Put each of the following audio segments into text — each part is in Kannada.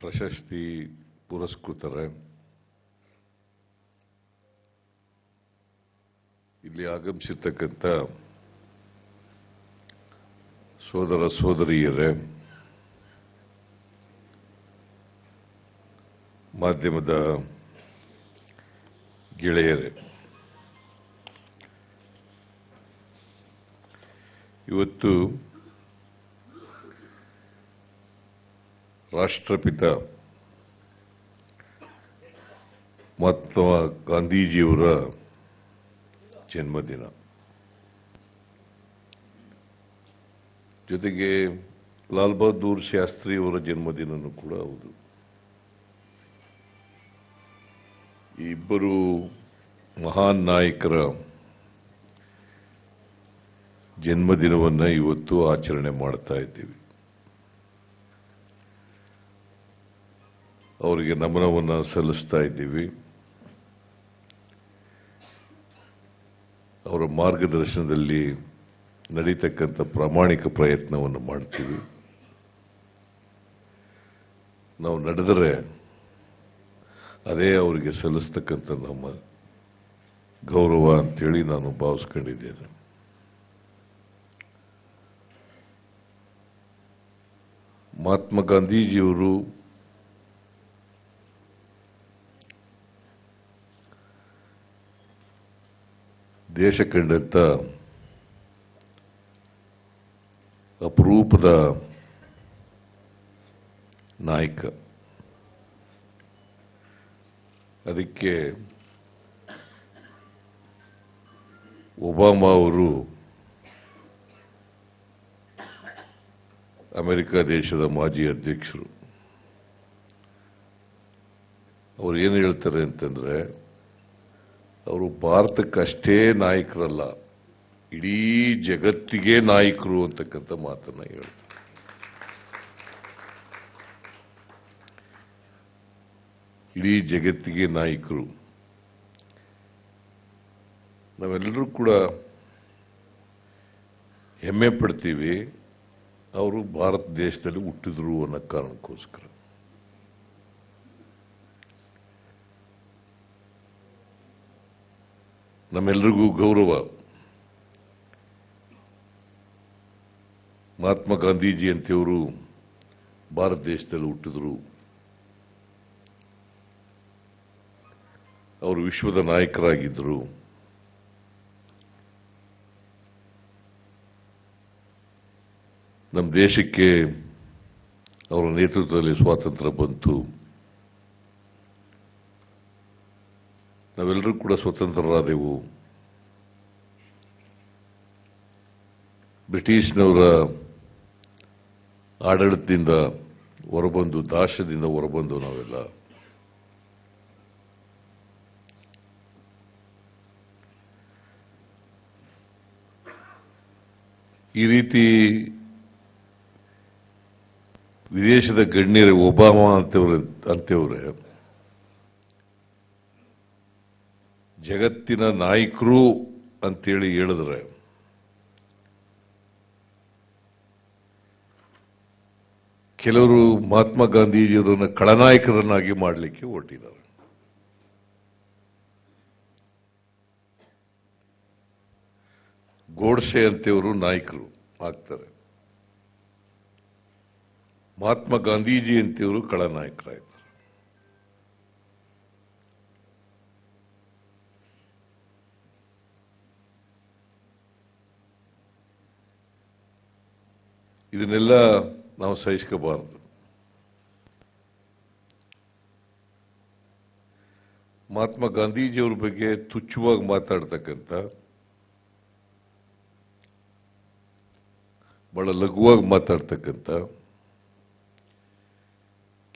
ಪ್ರಶಸ್ತಿ ಪುರಸ್ಕೃತರ ಇಲ್ಲಿ ಆಗಮಿಸಿರ್ತಕ್ಕಂಥ ಸೋದರ ಸೋದರಿಯರೇ, ಮಾಧ್ಯಮದ ಗೆಳೆಯರೇ, ಇವತ್ತು ರಾಷ್ಟ್ರಪಿತ ಮಹಾತ್ಮ ಗಾಂಧೀಜಿಯವರ ಜನ್ಮದಿನ, ಜೊತೆಗೆ ಲಾಲ್ ಬಹದ್ದೂರ್ ಶಾಸ್ತ್ರಿಯವರ ಜನ್ಮದಿನನೂ ಕೂಡ ಹೌದು. ಈ ಇಬ್ಬರು ಮಹಾನ್ ನಾಯಕರ ಜನ್ಮದಿನವನ್ನು ಇವತ್ತು ಆಚರಣೆ ಮಾಡ್ತಾ ಇದ್ದೀವಿ. ಅವರಿಗೆ ನಮನವನ್ನು ಸಲ್ಲಿಸ್ತಾ ಇದ್ದೀವಿ. ಅವರ ಮಾರ್ಗದರ್ಶನದಲ್ಲಿ ನಡೀತಕ್ಕಂಥ ಪ್ರಾಮಾಣಿಕ ಪ್ರಯತ್ನವನ್ನು ಮಾಡ್ತೀವಿ. ನಾವು ನಡೆದರೆ ಅದೇ ಅವರಿಗೆ ಸಲ್ಲಿಸ್ತಕ್ಕಂಥ ನಮ್ಮ ಗೌರವ ಅಂತೇಳಿ ನಾನು ಭಾವಿಸ್ಕೊಂಡಿದ್ದೇನೆ. ಮಹಾತ್ಮ ಗಾಂಧೀಜಿಯವರು ದೇಶ ಕಂಡಂತ ಅಪರೂಪದ ನಾಯಕ. ಅದಕ್ಕೆ ಒಬಾಮಾ ಅವರು ಅಮೆರಿಕ ದೇಶದ ಮಾಜಿ ಅಧ್ಯಕ್ಷರು, ಅವರು ಏನು ಹೇಳ್ತಾರೆ ಅಂತಂದ್ರೆ, ಅವರು ಭಾರತಕ್ಕಷ್ಟೇ ನಾಯಕರಲ್ಲ, ಇಡೀ ಜಗತ್ತಿಗೆ ನಾಯಕರು ಅಂತಕ್ಕಂಥ ಮಾತನ್ನ ಹೇಳ್ತಾರೆ. ಇಡೀ ಜಗತ್ತಿಗೆ ನಾಯಕರು. ನಾವೆಲ್ಲರೂ ಕೂಡ ಹೆಮ್ಮೆ ಪಡ್ತೀವಿ ಅವರು ಭಾರತ ದೇಶದಲ್ಲಿ ಹುಟ್ಟಿದ್ರು ಅನ್ನೋ ಕಾರಣಕ್ಕೋಸ್ಕರ. ನಮ್ಮೆಲ್ಲರಿಗೂ ಗೌರವ. ಮಹಾತ್ಮ ಗಾಂಧೀಜಿ ಅಂತವರು ಭಾರತ ದೇಶದಲ್ಲಿ ಹುಟ್ಟಿದ್ರು. ಅವರು ವಿಶ್ವದ ನಾಯಕರಾಗಿದ್ದರು. ನಮ್ಮ ದೇಶಕ್ಕೆ ಅವರ ನೇತೃತ್ವದಲ್ಲಿ ಸ್ವಾತಂತ್ರ್ಯ ಬಂತು. ನಾವೆಲ್ಲರೂ ಕೂಡ ಸ್ವತಂತ್ರರಾದೆವು. ಬ್ರಿಟಿಷ್ನವರ ಆಡಳಿತದಿಂದ ಹೊರಬಂದು, ದಾಸ್ಯದಿಂದ ಹೊರಬಂದು ನಾವೆಲ್ಲ ಈ ರೀತಿ ವಿದೇಶದ ಗಣ್ಯರೇ, ಒಬಾಮಾ ಅಂತೇವ್ರೆ ಜಗತ್ತಿನ ನಾಯಕರು ಅಂತೇಳಿ ಹೇಳಿದ್ರೆ, ಕೆಲವರು ಮಹಾತ್ಮ ಗಾಂಧೀಜಿಯವರನ್ನು ಖಳನಾಯಕರನ್ನಾಗಿ ಮಾಡಲಿಕ್ಕೆ ಹೊರಟಿದ್ದಾರೆ. ಗೋಡ್ಸೆ ಅಂತೇವರು ನಾಯಕರು ಆಗ್ತಾರೆ, ಮಹಾತ್ಮ ಗಾಂಧೀಜಿ ಅಂತೇವರು ಖಳನಾಯಕರಾಯ್ತಾರೆ. ಇದನ್ನೆಲ್ಲ ನಾವು ಸಹಿಸ್ಕೋಬಾರದು. ಮಹಾತ್ಮ ಗಾಂಧೀಜಿಯವರ ಬಗ್ಗೆ ತುಚ್ಛವಾಗಿ ಮಾತಾಡ್ತಕ್ಕಂಥ, ಬಹಳ ಲಘುವಾಗಿ ಮಾತಾಡ್ತಕ್ಕಂಥ,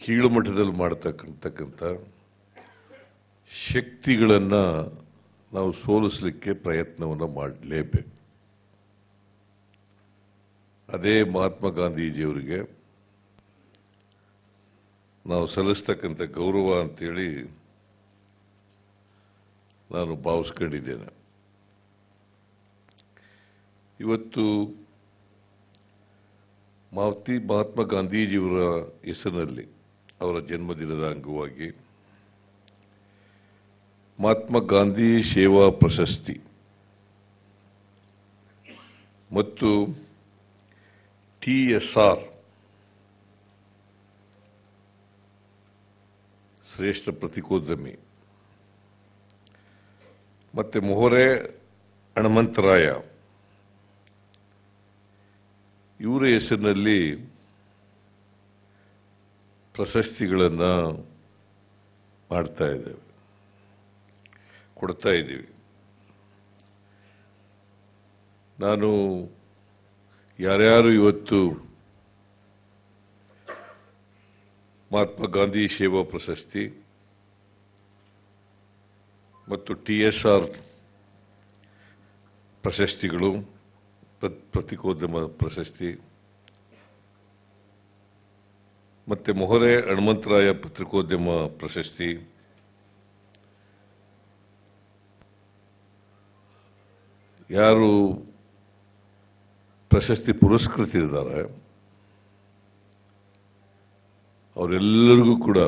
ಕೀಳು ಮಟ್ಟದಲ್ಲಿ ಮಾಡತಕ್ಕಂಥ ಶಕ್ತಿಗಳನ್ನ ನಾವು ಸೋಲಿಸಲಿಕ್ಕೆ ಪ್ರಯತ್ನವನ್ನು ಮಾಡಲೇಬೇಕು. ಅದೇ ಮಹಾತ್ಮ ಗಾಂಧೀಜಿಯವರಿಗೆ ನಾವು ಸಲ್ಲಿಸ್ತಕ್ಕಂಥ ಗೌರವ ಅಂತೇಳಿ ನಾನು ಭಾವಿಸ್ಕೊಂಡಿದ್ದೇನೆ. ಇವತ್ತು ಮಹಾತ್ಮ ಗಾಂಧೀಜಿಯವರ ಹೆಸರಿನಲ್ಲಿ ಅವರ ಜನ್ಮದಿನದ ಅಂಗವಾಗಿ ಮಹಾತ್ಮ ಗಾಂಧಿ ಸೇವಾ ಪ್ರಶಸ್ತಿ ಮತ್ತು TSR ಶ್ರೇಷ್ಠ ಪತ್ರಿಕೋದ್ಯಮಿ ಮತ್ತೆ ಮೊಹರೆ ಹನುಮಂತರಾಯ ಇವರ ಹೆಸರಿನಲ್ಲಿ ಪ್ರಶಸ್ತಿಗಳನ್ನು ಮಾಡ್ತಾ ಇದ್ದೇವೆ, ಕೊಡ್ತಾ ಇದ್ದೀವಿ. ನಾನು ಯಾರ್ಯಾರು ಇವತ್ತು ಮಹಾತ್ಮ ಗಾಂಧಿ ಸೇವಾ ಪ್ರಶಸ್ತಿ ಮತ್ತು TSR ಪ್ರಶಸ್ತಿಗಳು, ಪತ್ರಿಕೋದ್ಯಮ ಪ್ರಶಸ್ತಿ ಮತ್ತೆ ಮೊಹರೆ ಹನುಮಂತರಾಯ ಪತ್ರಿಕೋದ್ಯಮ ಪ್ರಶಸ್ತಿ, ಯಾರು ಪ್ರಶಸ್ತಿ ಪುರಸ್ಕೃತರಿದ್ದಾರೆ ಅವರೆಲ್ಲರಿಗೂ ಕೂಡ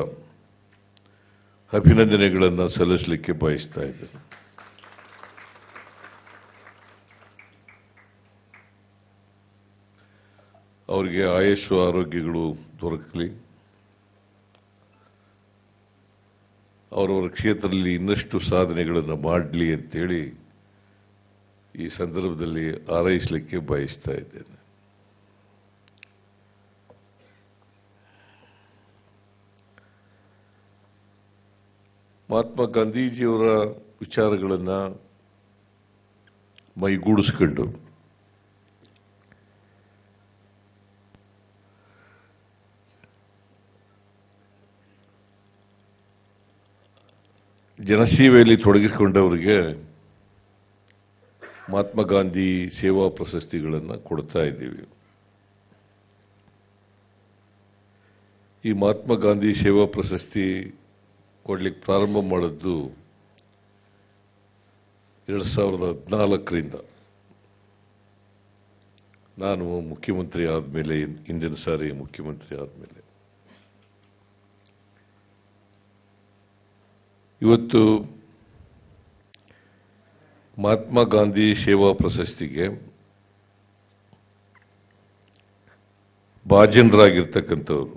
ಅಭಿನಂದನೆಗಳನ್ನು ಸಲ್ಲಿಸಲಿಕ್ಕೆ ಬಯಸ್ತಾ ಇದ್ದೇನೆ. ಅವರಿಗೆ ಆಯುಷ್ಯ ಆರೋಗ್ಯಗಳು ದೊರಕಲಿ, ಅವರವರ ಕ್ಷೇತ್ರದಲ್ಲಿ ಇನ್ನಷ್ಟು ಸಾಧನೆಗಳನ್ನು ಮಾಡಲಿ ಅಂತೇಳಿ ಈ ಸಂದರ್ಭದಲ್ಲಿ ಹಾರೈಸಲಿಕ್ಕೆ ಬಯಸ್ತಾ ಇದ್ದೇನೆ. ಮಹಾತ್ಮ ಗಾಂಧೀಜಿಯವರ ವಿಚಾರಗಳನ್ನು ಮೈಗೂಡಿಸಿಕೊಂಡು ಜನಸೇವೆಯಲ್ಲಿ ತೊಡಗಿಸಿಕೊಂಡವರಿಗೆ ಮಹಾತ್ಮ ಗಾಂಧಿ ಸೇವಾ ಪ್ರಶಸ್ತಿಗಳನ್ನು ಕೊಡ್ತಾ ಇದ್ದೀವಿ. ಈ ಮಹಾತ್ಮ ಗಾಂಧಿ ಸೇವಾ ಪ್ರಶಸ್ತಿ ಕೊಡ್ಲಿಕ್ಕೆ ಪ್ರಾರಂಭ ಮಾಡಿದ್ದು 2014ರಿಂದ. ನಾನು ಮುಖ್ಯಮಂತ್ರಿ ಆದಮೇಲೆ, ಹಿಂದಿನ ಸಾರಿ ಮುಖ್ಯಮಂತ್ರಿ ಆದಮೇಲೆ. ಇವತ್ತು ಮಹಾತ್ಮ ಗಾಂಧಿ ಸೇವಾ ಪ್ರಶಸ್ತಿಗೆ ಭಾಜನರಾಗಿರ್ತಕ್ಕಂಥವರು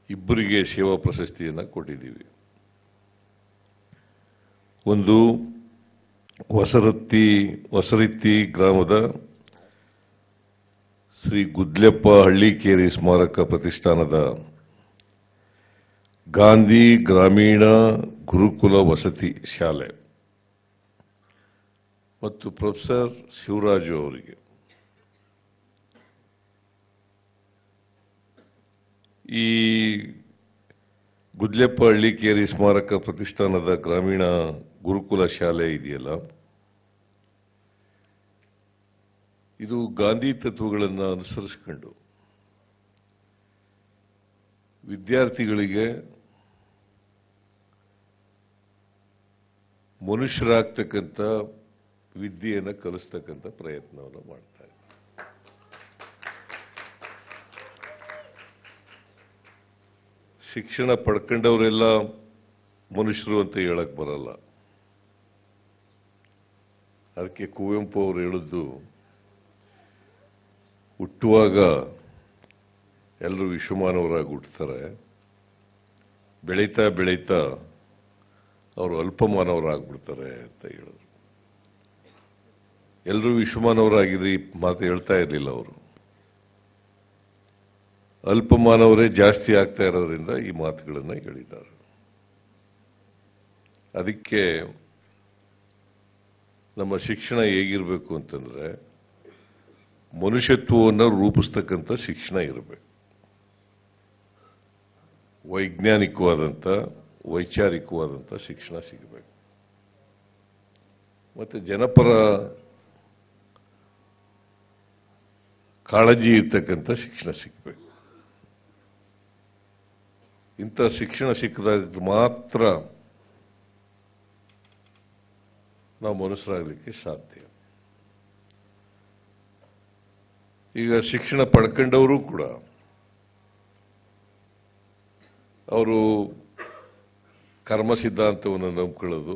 ಇಬ್ಬರಿಗೆ ಸೇವಾ ಪ್ರಶಸ್ತಿಯನ್ನು ಕೊಟ್ಟಿದ್ದೀವಿ. ಒಂದು ಹೊಸರಿತ್ತಿ ಗ್ರಾಮದ ಶ್ರೀ ಗುದ್ಲೆಪ್ಪ ಹಳ್ಳಿಕೇರಿ ಸ್ಮಾರಕ ಪ್ರತಿಷ್ಠಾನದ ಗಾಂಧಿ ಗ್ರಾಮೀಣ ಗುರುಕುಲ ವಸತಿ ಶಾಲೆ ಮತ್ತು ಪ್ರೊಫೆಸರ್ ಶಿವರಾಜು ಅವರಿಗೆ ಈ ಗುದ್ಲೆಪ್ಪ ಹಳ್ಳಿಕೇರಿ ಸ್ಮಾರಕ ಪ್ರತಿಷ್ಠಾನದ ಗ್ರಾಮೀಣ ಗುರುಕುಲ ಶಾಲೆ ಇದೆಯಲ್ಲ, ಇದು ಗಾಂಧಿ ತತ್ವಗಳನ್ನು ಅನುಸರಿಸಿಕೊಂಡು ವಿದ್ಯಾರ್ಥಿಗಳಿಗೆ ಮನುಷ್ಯರಾಗ್ತಕ್ಕಂಥ ವಿದ್ಯೆಯನ್ನು ಕಲಿಸ್ತಕ್ಕಂಥ ಪ್ರಯತ್ನವನ್ನು ಮಾಡ್ತಾರೆ. ಶಿಕ್ಷಣ ಪಡ್ಕೊಂಡವರೆಲ್ಲ ಮನುಷ್ಯರು ಅಂತ ಹೇಳಕ್ ಬರಲ್ಲ. ಅದಕ್ಕೆ ಕುವೆಂಪು ಅವರು ಹೇಳಿದ್ದು, ಹುಟ್ಟುವಾಗ ಎಲ್ಲರೂ ವಿಶ್ವಮಾನವರಾಗಿ ಹುಟ್ಟುತ್ತಾರೆ, ಬೆಳೀತಾ ಬೆಳೀತಾ ಅವರು ಅಲ್ಪಮಾನವರಾಗ್ಬಿಡ್ತಾರೆ ಅಂತ ಹೇಳಿದ್ರು. ಎಲ್ಲರೂ ವಿಶ್ವಮಾನವರಾಗಿದ್ರಿ ಮಾತು ಹೇಳ್ತಾ ಇರಲಿಲ್ಲ ಅವರು. ಅಲ್ಪಮಾನವರೇ ಜಾಸ್ತಿ ಆಗ್ತಾ ಇರೋದ್ರಿಂದ ಈ ಮಾತುಗಳನ್ನು ಹೇಳಿದ್ದಾರೆ. ಅದಕ್ಕೆ ನಮ್ಮ ಶಿಕ್ಷಣ ಹೇಗಿರಬೇಕು ಅಂತಂದ್ರೆ, ಮನುಷ್ಯತ್ವವನ್ನು ರೂಪಿಸ್ತಕ್ಕಂಥ ಶಿಕ್ಷಣ ಇರಬೇಕು. ವೈಜ್ಞಾನಿಕವಾದಂಥ ವೈಚಾರಿಕವಾದಂಥ ಶಿಕ್ಷಣ ಸಿಗಬೇಕು. ಮತ್ತೆ ಜನಪರ ಕಾಳಜಿ ಇರ್ತಕ್ಕಂಥ ಶಿಕ್ಷಣ ಸಿಗಬೇಕು. ಇಂಥ ಶಿಕ್ಷಣ ಸಿಕ್ಕಿದಾಗ ಮಾತ್ರ ನಾವು ಮನುಷ್ಯರಾಗಲಿಕ್ಕೆ ಸಾಧ್ಯ. ಈಗ ಶಿಕ್ಷಣ ಪಡ್ಕೊಂಡವರು ಕೂಡ ಅವರು ಕರ್ಮ ಸಿದ್ಧಾಂತವನ್ನು ನಂಬ್ಕೊಳ್ಳೋದು,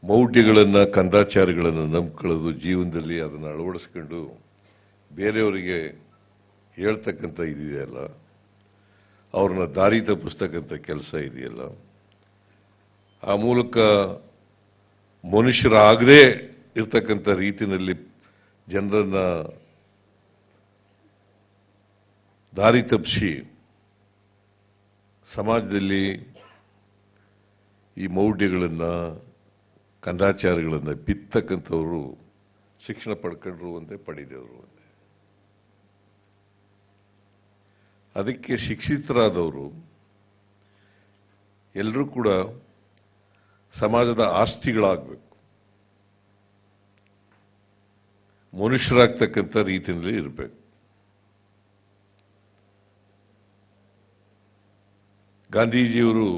ಮೌಢ್ಯಗಳನ್ನು, ಕಂದಾಚಾರಗಳನ್ನು ನಂಬ್ಕೊಳ್ಳೋದು, ಜೀವನದಲ್ಲಿ ಅದನ್ನು ಅಳವಡಿಸ್ಕೊಂಡು ಬೇರೆಯವರಿಗೆ ಹೇಳ್ತಕ್ಕಂಥ ಇದೆಯಲ್ಲ, ಅವ್ರನ್ನ ದಾರಿ ತಪ್ಪಿಸ್ತಕ್ಕಂಥ ಕೆಲಸ ಇದೆಯಲ್ಲ, ಆ ಮೂಲಕ ಮನುಷ್ಯರಾಗದೇ ಇರ್ತಕ್ಕಂಥ ರೀತಿಯಲ್ಲಿ ಜನರನ್ನ ದಾರಿ ತಪ್ಪಿಸಿ ಸಮಾಜದಲ್ಲಿ ಈ ಮೌಢ್ಯಗಳನ್ನು, ಕಂದಾಚಾರಗಳನ್ನು ಬಿತ್ತಕ್ಕಂಥವರು ಶಿಕ್ಷಣ ಪಡ್ಕೊಂಡ್ರು ಒಂದೇ, ಪಡೆದವರು ಒಂದೇ. ಅದಕ್ಕೆ ಶಿಕ್ಷಿತರಾದವರು ಎಲ್ಲರೂ ಕೂಡ ಸಮಾಜದ ಆಸ್ತಿಗಳಾಗಬೇಕು, ಮನುಷ್ಯರಾಗ್ತಕ್ಕಂಥ ರೀತಿಯಲ್ಲಿ ಇರಬೇಕು. ಗಾಂಧೀಜಿಯವರು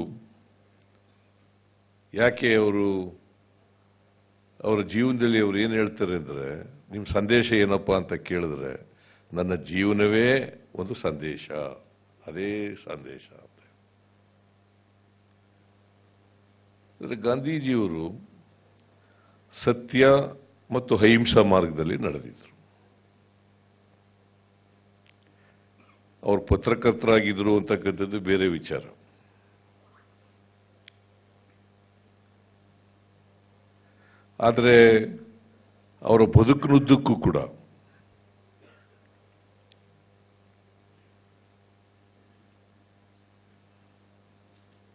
ಯಾಕೆ ಅವರ ಜೀವನದಲ್ಲಿ ಅವರು ಏನು ಹೇಳ್ತಾರೆ ಅಂದರೆ, ನಿಮ್ಮ ಸಂದೇಶ ಏನಪ್ಪಾ ಅಂತ ಕೇಳಿದ್ರೆ, ನನ್ನ ಜೀವನವೇ ಒಂದು ಸಂದೇಶ, ಅದೇ ಸಂದೇಶ ಅಂತ. ಗಾಂಧೀಜಿಯವರು ಸತ್ಯ ಮತ್ತು ಅಹಿಂಸಾ ಮಾರ್ಗದಲ್ಲಿ ನಡೆದಿದ್ರು. ಅವರು ಪತ್ರಕರ್ತರಾಗಿದ್ರು ಅಂತಕ್ಕಂಥದ್ದು ಬೇರೆ ವಿಚಾರ. ಆದರೆ ಅವರ ಬದುಕಿನುದ್ದಕ್ಕೂ ಕೂಡ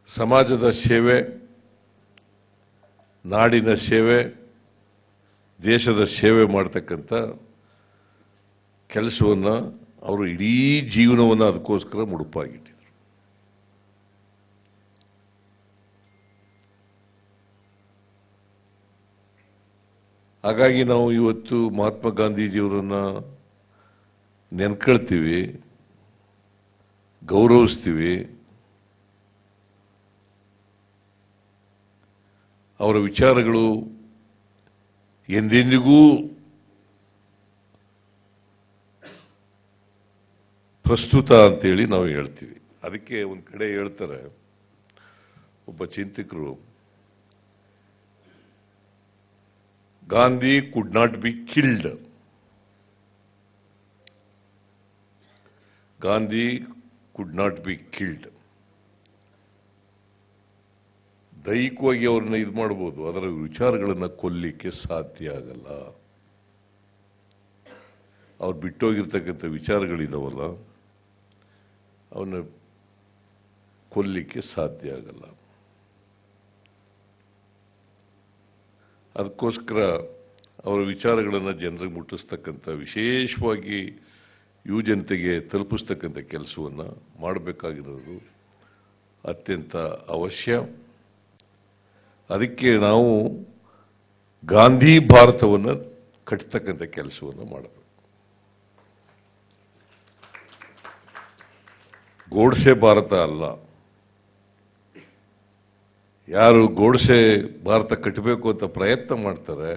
ಸಮಾಜದ ಸೇವೆ, ನಾಡಿನ ಸೇವೆ, ದೇಶದ ಸೇವೆ ಮಾಡತಕ್ಕಂಥ ಕೆಲಸವನ್ನು ಅವರು ಇಡೀ ಜೀವನವನ್ನು ಅದಕ್ಕೋಸ್ಕರ ಮುಡುಪಾಗಿಟ್ಟಿದ್ರು. ಹಾಗಾಗಿ ನಾವು ಇವತ್ತು ಮಹಾತ್ಮ ಗಾಂಧೀಜಿಯವರನ್ನ ನೆನ್ಕೊಳ್ತೀವಿ, ಗೌರವಿಸ್ತೀವಿ. ಅವರ ವಿಚಾರಗಳು ಎಂದೆಂದಿಗೂ ಪ್ರಸ್ತುತ ಅಂತೇಳಿ ನಾವು ಹೇಳ್ತೀವಿ. ಅದಕ್ಕೆ ಒಂದು ಕಡೆ ಹೇಳ್ತಾರೆ ಒಬ್ಬ ಚಿಂತಕರು, Gandhi could not be killed. Gandhi could not be killed. ದೈಹಿಕವಾಗಿ ಅವ್ರನ್ನ ಇದು ಮಾಡಬಹುದು, ಅದರ ವಿಚಾರಗಳನ್ನು ಕೊಲ್ಲಿಕ್ಕೆ ಸಾಧ್ಯ ಆಗಲ್ಲ. ಅವ್ರು ಬಿಟ್ಟೋಗಿರ್ತಕ್ಕಂಥ ವಿಚಾರಗಳಿದಾವಲ್ಲ, ಅವನ್ನ ಕೊಲ್ಲಿಕ್ಕೆ ಸಾಧ್ಯ ಆಗಲ್ಲ. ಅದಕ್ಕೋಸ್ಕರ ಅವರ ವಿಚಾರಗಳನ್ನು ಜನರಿಗೆ ಮುಟ್ಟಿಸ್ತಕ್ಕಂಥ, ವಿಶೇಷವಾಗಿ ಯುವ ಜನತೆಗೆ ತಲುಪಿಸ್ತಕ್ಕಂಥ ಕೆಲಸವನ್ನು ಮಾಡಬೇಕಾಗಿರೋದು ಅತ್ಯಂತ ಅವಶ್ಯ. ಅದಕ್ಕೆ ನಾವು ಗಾಂಧಿ ಭಾರತವನ್ನು ಕಟ್ಟತಕ್ಕಂಥ ಕೆಲಸವನ್ನು ಮಾಡಬೇಕು. ಗೋಡ್ಸೆ ಭಾರತ ಅಲ್ಲ. ಯಾರು ಗೋಡ್ಸೆ ಭಾರತ ಕಟ್ಟಬೇಕು ಅಂತ ಪ್ರಯತ್ನ ಮಾಡ್ತಾರೆ,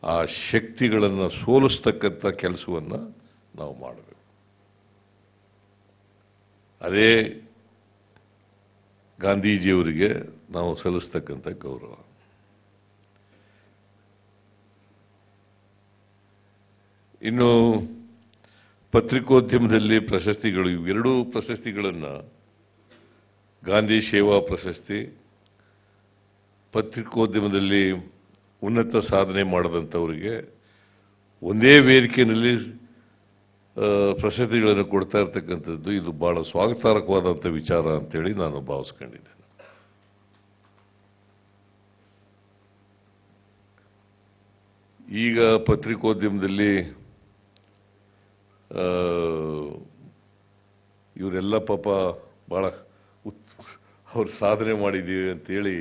ಆ ಶಕ್ತಿಗಳನ್ನು ಸೋಲಿಸ್ತಕ್ಕಂಥ ಕೆಲಸವನ್ನು ನಾವು ಮಾಡಬೇಕು. ಅದೇ ಗಾಂಧೀಜಿಯವರಿಗೆ ನಾವು ಸಲ್ಲಿಸ್ತಕ್ಕಂಥ ಗೌರವ. ಇನ್ನು ಪತ್ರಿಕೋದ್ಯಮದಲ್ಲಿ ಪ್ರಶಸ್ತಿಗಳು, ಇವೆರಡೂ ಪ್ರಶಸ್ತಿಗಳನ್ನು, ಗಾಂಧಿ ಸೇವಾ ಪ್ರಶಸ್ತಿ, ಪತ್ರಿಕೋದ್ಯಮದಲ್ಲಿ ಉನ್ನತ ಸಾಧನೆ ಮಾಡದಂಥವರಿಗೆ ಒಂದೇ ವೇದಿಕೆಯಲ್ಲಿ ಪ್ರಶಸ್ತಿಗಳನ್ನು ಕೊಡ್ತಾ ಇರ್ತಕ್ಕಂಥದ್ದು ಇದು ಬಹಳ ಸ್ವಾಗತಾರ್ಹವಾದಂಥ ವಿಚಾರ ಅಂತೇಳಿ ನಾನು ಭಾವಿಸ್ಕೊಂಡಿದ್ದೇನೆ. ಈಗ ಪತ್ರಿಕೋದ್ಯಮದಲ್ಲಿ ಇವರೆಲ್ಲ ಪಾಪ ಬಹಳ ಅವ್ರು ಸಾಧನೆ ಮಾಡಿದ್ದೀವಿ ಅಂತೇಳಿ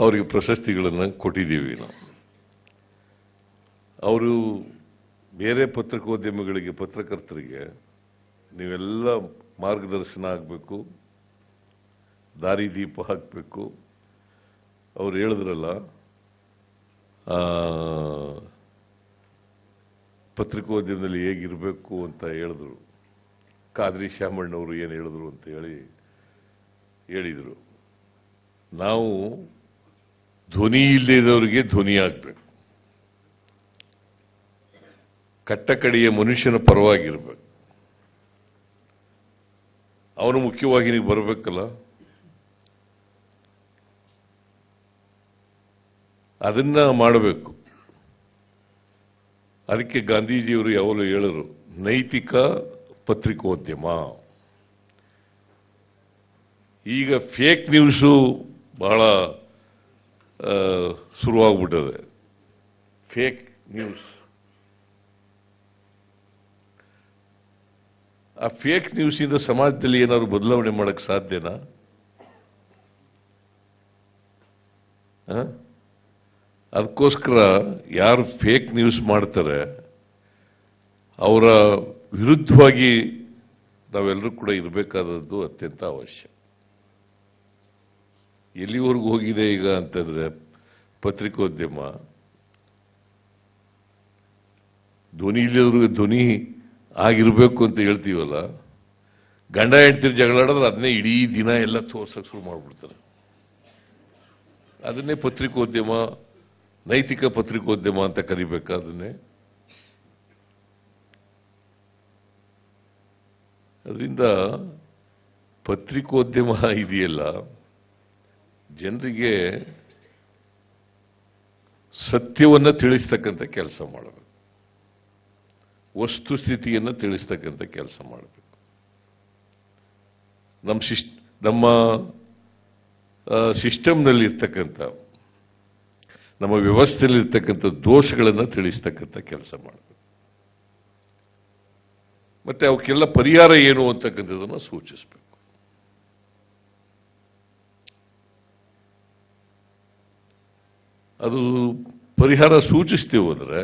ಅವರಿಗೆ ಪ್ರಶಸ್ತಿಗಳನ್ನು ಕೊಟ್ಟಿದ್ದೀವಿ ನಾವು. ಅವರು ಬೇರೆ ಪತ್ರಿಕೋದ್ಯಮಿಗಳಿಗೆ, ಪತ್ರಕರ್ತರಿಗೆ ನೀವೆಲ್ಲ ಮಾರ್ಗದರ್ಶನ ಆಗಬೇಕು, ದಾರಿದೀಪ ಹಾಕಬೇಕು. ಅವ್ರು ಹೇಳಿದ್ರಲ್ಲ, ಪತ್ರಿಕೋದ್ಯಮದಲ್ಲಿ ಹೇಗಿರಬೇಕು ಅಂತ ಹೇಳಿದ್ರು. ಖಾದ್ರಿ ಶಾಮಣ್ಣವರು ಏನು ಹೇಳಿದ್ರು ಅಂತ ಹೇಳಿದರು. ನಾವು ಧ್ವನಿ ಇಲ್ಲದವರಿಗೆ ಧ್ವನಿ ಆಗ್ಬೇಕು, ಕಟ್ಟಕಡೆಯ ಮನುಷ್ಯನ ಪರವಾಗಿರ್ಬೇಕು, ಅವನು ಮುಖ್ಯವಾಹಿನಿಗೆ ಬರಬೇಕಲ್ಲ. ಅದನ್ನ ಮಾಡಬೇಕು. ಅದಕ್ಕೆ ಗಾಂಧೀಜಿಯವರು ಯಾವಾಗಲೂ ಹೇಳರು, ನೈತಿಕ ಪತ್ರಿಕೋದ್ಯಮ. ಈಗ ಫೇಕ್ ನ್ಯೂಸು ಬಹಳ ಶುರುವಾಗ್ಬಿಟ್ಟದೆ. ಫೇಕ್ ನ್ಯೂಸ್, ಆ ಫೇಕ್ ನ್ಯೂಸಿಂದ ಸಮಾಜದಲ್ಲಿ ಏನಾದ್ರು ಬದಲಾವಣೆ ಮಾಡಕ್ಕೆ ಸಾಧ್ಯನಾ? ಅದಕ್ಕೋಸ್ಕರ ಯಾರು ಫೇಕ್ ನ್ಯೂಸ್ ಮಾಡ್ತಾರೆ ಅವರ ವಿರುದ್ಧವಾಗಿ ನಾವೆಲ್ಲರೂ ಕೂಡ ಇರಬೇಕಾದದ್ದು ಅತ್ಯಂತ ಅವಶ್ಯ. ಎಲ್ಲಿವರೆಗೂ ಹೋಗಿದೆ ಈಗ ಅಂತಂದ್ರೆ ಪತ್ರಿಕೋದ್ಯಮ, ಧ್ವನಿ ಇಲ್ಲದವ್ರಿಗೆ ಧ್ವನಿ ಆಗಿರ್ಬೇಕು ಅಂತ ಹೇಳ್ತೀವಲ್ಲ, ಗಂಡ ಹೆಂಡತಿ ಜಗಳಾಡಿದ್ರೆ ಅದನ್ನೇ ಇಡೀ ದಿನ ಎಲ್ಲ ತೋರ್ಸಕ್ ಶುರು ಮಾಡ್ಬಿಡ್ತಾರೆ. ಅದನ್ನೇ ಪತ್ರಿಕೋದ್ಯಮ, ನೈತಿಕ ಪತ್ರಿಕೋದ್ಯಮ ಅಂತ ಕರಿಬೇಕಾದನ್ನೇ. ಅದರಿಂದ ಪತ್ರಿಕೋದ್ಯಮ ಇದೆಯಲ್ಲ, ಜನರಿಗೆ ಸತ್ಯವನ್ನ ತಿಳಿಸ್ತಕ್ಕಂಥ ಕೆಲಸ ಮಾಡಬೇಕು, ವಸ್ತುಸ್ಥಿತಿಯನ್ನು ತಿಳಿಸ್ತಕ್ಕಂಥ ಕೆಲಸ ಮಾಡಬೇಕು. ನಮ್ಮ ಸಿಸ್ಟಮ್ನಲ್ಲಿ ಇರ್ತಕ್ಕಂಥ, ನಮ್ಮ ವ್ಯವಸ್ಥೆಯಲ್ಲಿ ಇರ್ತಕ್ಕಂಥ ದೋಷಗಳನ್ನು ತಿಳಿಸ್ತಕ್ಕಂಥ ಕೆಲಸ ಮಾಡಬೇಕು. ಮತ್ತೆ ಅವಕ್ಕೆಲ್ಲ ಪರಿಹಾರ ಏನು ಅಂತಕ್ಕಂಥದ್ದನ್ನು ಸೂಚಿಸಬೇಕು. ಅದು ಪರಿಹಾರ ಸೂಚಿಸ್ತೇವೆ ಹೋದರೆ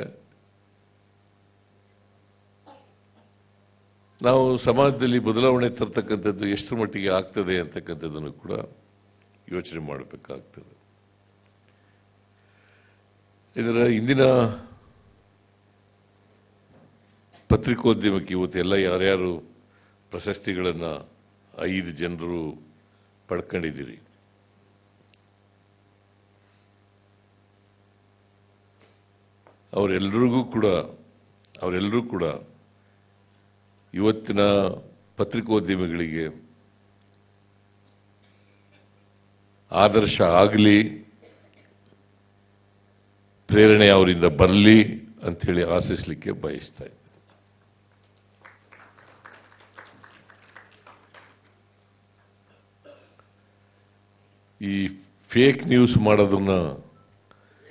ನಾವು ಸಮಾಜದಲ್ಲಿ ಬದಲಾವಣೆ ತರ್ತಕ್ಕಂಥದ್ದು ಎಷ್ಟು ಮಟ್ಟಿಗೆ ಆಗ್ತದೆ ಅಂತಕ್ಕಂಥದ್ದನ್ನು ಕೂಡ ಯೋಚನೆ ಮಾಡಬೇಕಾಗ್ತದೆ. ಇದರ ಇಂದಿನ ಪತ್ರಿಕೋದ್ಯಮಕ್ಕೆ ಇವತ್ತೆಲ್ಲ ಯಾರ್ಯಾರು ಪ್ರಶಸ್ತಿಗಳನ್ನು 5 ಜನರು ಪಡ್ಕೊಂಡಿದ್ದೀರಿ, ಅವರೆಲ್ಲರೂ ಕೂಡ ಇವತ್ತಿನ ಪತ್ರಿಕೋದ್ಯಮಿಗಳಿಗೆ ಆದರ್ಶ ಆಗಲಿ, ಪ್ರೇರಣೆ ಅವರಿಂದ ಬರಲಿ ಅಂಥೇಳಿ ಆಶಿಸಲಿಕ್ಕೆ ಬಯಸ್ತಾ ಇದ್ದೀನಿ. ಈ ಫೇಕ್ ನ್ಯೂಸ್ ಮಾಡೋದನ್ನ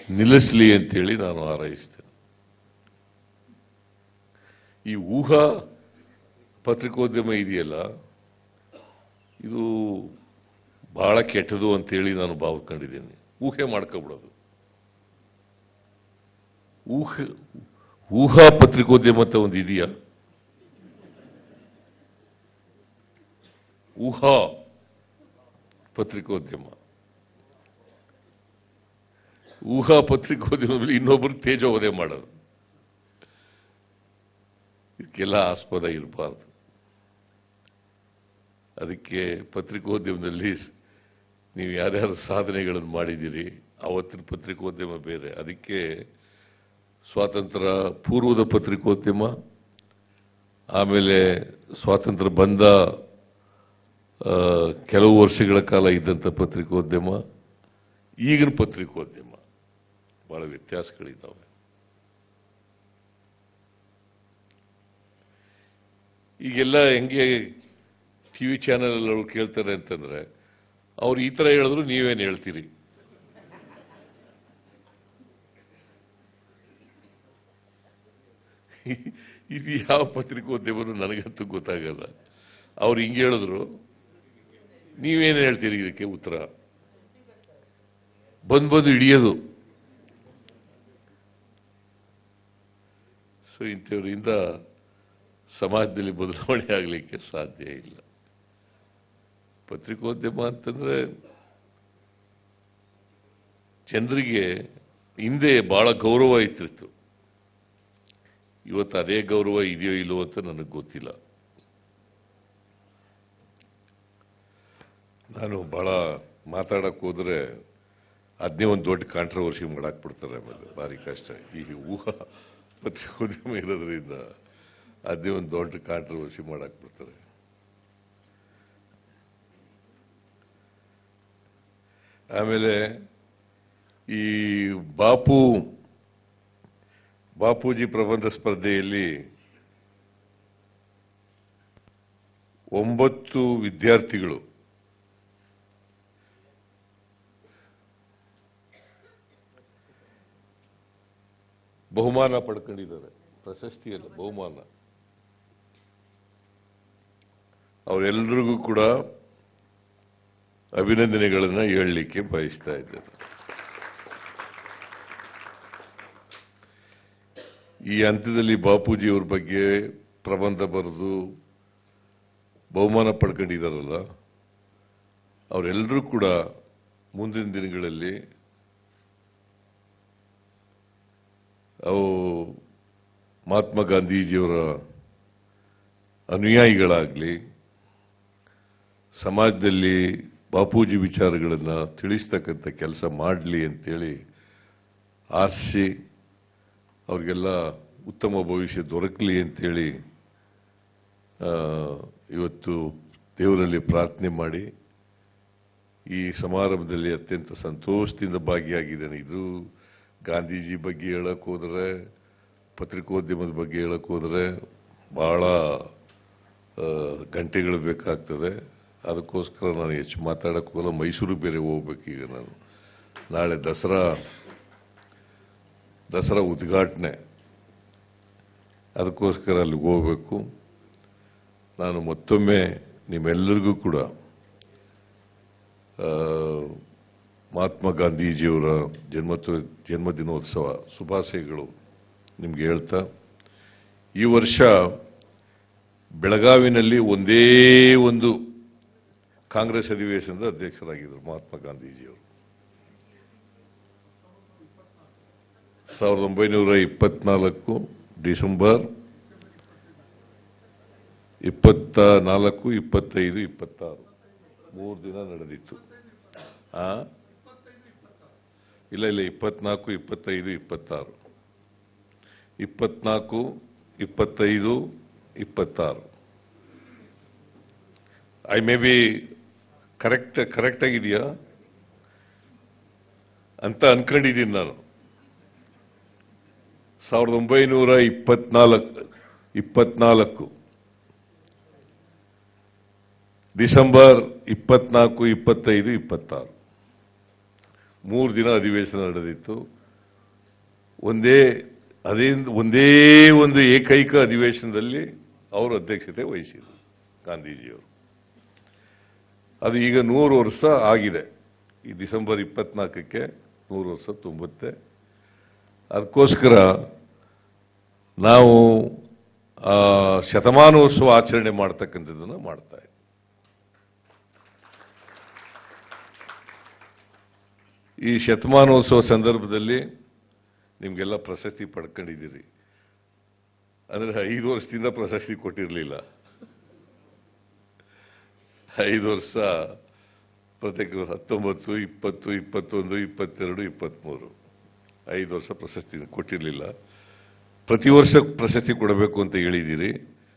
ನಿಲ್ಲಿಸಲಿ ಅಂತೇಳಿ ನಾನು ಹಾರೈಸ್ತೇನೆ. ಈ ಊಹಾ ಪತ್ರಿಕೋದ್ಯಮ ಇದೆಯಲ್ಲ, ಇದು ಬಹಳ ಕೆಟ್ಟದು ಅಂತೇಳಿ ನಾನು ಭಾವಿಸ್ಕೊಂಡಿದ್ದೀನಿ. ಊಹೆ ಮಾಡ್ಕೊಬಿಡೋದು. ಊಹಾ ಪತ್ರಿಕೋದ್ಯಮ ಅಂತ ಒಂದು ಇದೆಯಾ? ಊಹಾ ಪತ್ರಿಕೋದ್ಯಮ, ಊಹಾ ಪತ್ರಿಕೋದ್ಯಮದಲ್ಲಿ ಇನ್ನೊಬ್ಬರು ತೇಜೋವಧೆ ಮಾಡೋದು, ಇದಕ್ಕೆಲ್ಲ ಆಸ್ಪದ ಇರಬಾರ್ದು. ಅದಕ್ಕೆ ಪತ್ರಿಕೋದ್ಯಮದಲ್ಲಿ ನೀವು ಯಾರ್ಯಾರು ಸಾಧನೆಗಳನ್ನು ಮಾಡಿದ್ದೀರಿ, ಅವತ್ತಿನ ಪತ್ರಿಕೋದ್ಯಮ ಬೇರೆ. ಅದಕ್ಕೆ ಸ್ವಾತಂತ್ರ್ಯ ಪೂರ್ವದ ಪತ್ರಿಕೋದ್ಯಮ, ಆಮೇಲೆ ಸ್ವಾತಂತ್ರ್ಯ ಬಂದ ಕೆಲವು ವರ್ಷಗಳ ಕಾಲ ಇದ್ದಂಥ ಪತ್ರಿಕೋದ್ಯಮ, ಈಗಿನ ಪತ್ರಿಕೋದ್ಯಮ ಬಹಳ ವ್ಯತ್ಯಾಸಗಳಿದ್ದಾವೆ. ಈಗೆಲ್ಲ ಹೆಂಗೆ ಟಿವಿ ಚಾನೆಲ್ ಎಲ್ಲರೂ ಕೇಳ್ತಾರೆ ಅಂತಂದ್ರೆ, ಅವ್ರು ಈ ತರ ಹೇಳಿದ್ರು ನೀವೇನು ಹೇಳ್ತೀರಿ? ಇದು ಯಾವ ಪತ್ರಿಕೋದ್ಯಮನು ನನಗಂತೂ ಗೊತ್ತಾಗಲ್ಲ. ಅವ್ರು ಹಿಂಗೆ ಹೇಳಿದ್ರು, ನೀವೇನು ಹೇಳ್ತೀರಿ ಇದಕ್ಕೆ ಉತ್ತರ? ಬಂದು ಹಿಡಿಯೋದು. ಸೊ ಇಂಥವರಿಂದ ಸಮಾಜದಲ್ಲಿ ಬದಲಾವಣೆ ಆಗಲಿಕ್ಕೆ ಸಾಧ್ಯ ಇಲ್ಲ. ಪತ್ರಿಕೋದ್ಯಮ ಅಂತಂದ್ರೆ ಜನರಿಗೆ ಹಿಂದೆ ಬಹಳ ಗೌರವ ಇತ್ತಿತ್ತು. ಇವತ್ತು ಅದೇ ಗೌರವ ಇದೆಯೋ ಇಲ್ಲವೋ ಅಂತ ನನಗೆ ಗೊತ್ತಿಲ್ಲ. ನಾನು ಬಹಳ ಮಾತಾಡಕ್ ಹೋದ್ರೆ ಅದನ್ನೇ ಒಂದು ದೊಡ್ಡ ಕಾಂಟ್ರವರ್ಸಿ ಮಾಡಕ್ ಬಿಡ್ತಾರೆ. ಆಮೇಲೆ ಭಾರಿ ಕಷ್ಟ. ಈ ಊಹಾ ಪತ್ರಿಕೋದ್ಯಮ ಇರೋದ್ರಿಂದ ಅದೇ ಒಂದು ದೊಡ್ಡ ಕಾಂಟ್ರವರ್ಸಿ ಮಾಡಕ್ ಬಿಡ್ತಾರೆ. ಆಮೇಲೆ ಈ ಬಾಪೂಜಿ ಪ್ರಬಂಧ ಸ್ಪರ್ಧೆಯಲ್ಲಿ 9 ವಿದ್ಯಾರ್ಥಿಗಳು ಬಹುಮಾನ ಪಡ್ಕೊಂಡಿದ್ದಾರೆ. ಪ್ರಶಸ್ತಿ ಅಲ್ಲ, ಬಹುಮಾನ. ಅವರೆಲ್ಲರಿಗೂ ಕೂಡ ಅಭಿನಂದನೆಗಳನ್ನು ಹೇಳಲಿಕ್ಕೆ ಬಯಸ್ತಾ ಇದ್ದೇನೆ. ಈ ಹಂತದಲ್ಲಿ ಬಾಪೂಜಿಯವ್ರ ಬಗ್ಗೆ ಪ್ರಬಂಧ ಬರೆದು ಬಹುಮಾನ ಪಡ್ಕೊಂಡಿದ್ದಾರಲ್ಲ, ಅವರೆಲ್ಲರೂ ಕೂಡ ಮುಂದಿನ ದಿನಗಳಲ್ಲಿ ಮಹಾತ್ಮ ಗಾಂಧೀಜಿಯವರ ಅನುಯಾಯಿಗಳಾಗಲಿ, ಸಮಾಜದಲ್ಲಿ ಬಾಪೂಜಿ ವಿಚಾರಗಳನ್ನು ತಿಳಿಸ್ತಕ್ಕಂಥ ಕೆಲಸ ಮಾಡಲಿ ಅಂತೇಳಿ ಆಶಿಸಿ ಅವ್ರಿಗೆಲ್ಲ ಉತ್ತಮ ಭವಿಷ್ಯ ದೊರಕಲಿ ಅಂತೇಳಿ ಇವತ್ತು ದೇವರಲ್ಲಿ ಪ್ರಾರ್ಥನೆ ಮಾಡಿ ಈ ಸಮಾರಂಭದಲ್ಲಿ ಅತ್ಯಂತ ಸಂತೋಷದಿಂದ ಭಾಗಿಯಾಗಿದ್ದೇನೆ. ಇದು ಗಾಂಧೀಜಿ ಬಗ್ಗೆ ಹೇಳಕ್ ಹೋದರೆ, ಪತ್ರಿಕೋದ್ಯಮದ ಬಗ್ಗೆ ಹೇಳಕ್ ಹೋದರೆ ಬಹಳ ಗಂಟೆಗಳು ಬೇಕಾಗ್ತದೆ. ಅದಕ್ಕೋಸ್ಕರ ನಾನು ಹೆಚ್ಚು ಮಾತಾಡಕ್ಕೆ ಹೋಗಲ್ಲ. ಮೈಸೂರಿಗೆ ಬೇರೆ ಹೋಗ್ಬೇಕೀಗ ನಾನು. ನಾಳೆ ದಸರಾ ಉದ್ಘಾಟನೆ, ಅದಕ್ಕೋಸ್ಕರ ಅಲ್ಲಿಗೆ ಹೋಗಬೇಕು. ನಾನು ಮತ್ತೊಮ್ಮೆ ನಿಮ್ಮೆಲ್ಲರಿಗೂ ಕೂಡ ಮಹಾತ್ಮ ಗಾಂಧೀಜಿಯವರ ಜನ್ಮದಿನೋತ್ಸವ ಶುಭಾಶಯಗಳು ನಿಮ್ಗೆ ಹೇಳ್ತಾ, ಈ ವರ್ಷ ಬೆಳಗಾವಿನಲ್ಲಿ ಒಂದೇ ಒಂದು ಕಾಂಗ್ರೆಸ್ ಅಧಿವೇಶನದ ಅಧ್ಯಕ್ಷರಾಗಿದ್ದರು ಮಹಾತ್ಮ ಗಾಂಧೀಜಿಯವರು. 1924 ಡಿಸೆಂಬರ್ 24, 25, 26 3 ದಿನ ನಡೆದಿತ್ತು. ಇಲ್ಲ 24, 25, 26 24, 25, 26 ಐ ಮೇ ಬಿ ಕರೆಕ್ಟ್ ಆಗಿದೆಯಾ ಅಂತ ಅನ್ಕೊಂಡಿದ್ದೀನಿ ನಾನು. 1924 ಡಿಸೆಂಬರ್ 24, 25, 26 3 ದಿನ ಅಧಿವೇಶನ ನಡೆದಿತ್ತು. ಒಂದೇ ಒಂದು ಏಕೈಕ ಅಧಿವೇಶನದಲ್ಲಿ ಅವರು ಅಧ್ಯಕ್ಷತೆ ವಹಿಸಿದರು ಗಾಂಧೀಜಿಯವರು. ಅದು ಈಗ 100 ವರ್ಷ ಆಗಿದೆ. ಈ ಡಿಸೆಂಬರ್ 24ಕ್ಕೆ 100 ವರ್ಷ ತುಂಬುತ್ತೆ. ಅದಕ್ಕೋಸ್ಕರ ನಾವು ಶತಮಾನೋತ್ಸವ ಆಚರಣೆ ಮಾಡ್ತಕ್ಕಂಥದ್ದನ್ನು ಮಾಡ್ತಾ ಇದ್ದೀವಿ. ಈ ಶತಮಾನೋತ್ಸವ ಸಂದರ್ಭದಲ್ಲಿ ನಿಮಗೆಲ್ಲ ಪ್ರಶಸ್ತಿ ಪಡ್ಕೊಂಡಿದ್ದೀರಿ. ಅಂದರೆ 5 ವರ್ಷದಿಂದ ಪ್ರಶಸ್ತಿ ಕೊಟ್ಟಿರಲಿಲ್ಲ. 5 ವರ್ಷ ಪ್ರತ್ಯೇಕ 19, 20, 21, 22, 23 5 ವರ್ಷ ಪ್ರಶಸ್ತಿ ಕೊಟ್ಟಿರಲಿಲ್ಲ. ಪ್ರತಿ ವರ್ಷ ಪ್ರಶಸ್ತಿ ಕೊಡಬೇಕು ಅಂತ ಹೇಳಿದ್ದೀರಿ.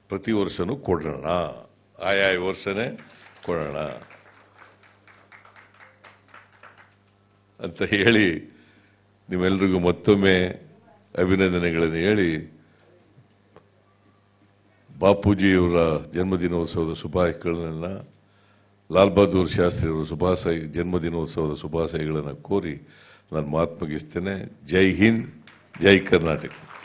ಪ್ರತಿ ವರ್ಷನೂ ಕೊಡೋಣ, ಆಯಾ ವರ್ಷನೇ ಕೊಡೋಣ ಅಂತ ಹೇಳಿ ನಿಮ್ಮೆಲ್ಲರಿಗೂ ಮತ್ತೊಮ್ಮೆ ಅಭಿನಂದನೆಗಳನ್ನು ಹೇಳಿ, ಬಾಪೂಜಿಯವರ ಜನ್ಮದಿನೋತ್ಸವದ ಶುಭಾಶಯಗಳನ್ನು, ಲಾಲ್ ಬಹದ್ದೂರ್ ಶಾಸ್ತ್ರಿಯವರ ಜನ್ಮದಿನೋತ್ಸವದ ಶುಭಾಶಯಗಳನ್ನು ಕೋರಿ ನಾನು ಮಾತು ಮುಗಿಸ್ತೇನೆ. ಜೈ ಹಿಂದ್, ಜೈ ಕರ್ನಾಟಕ.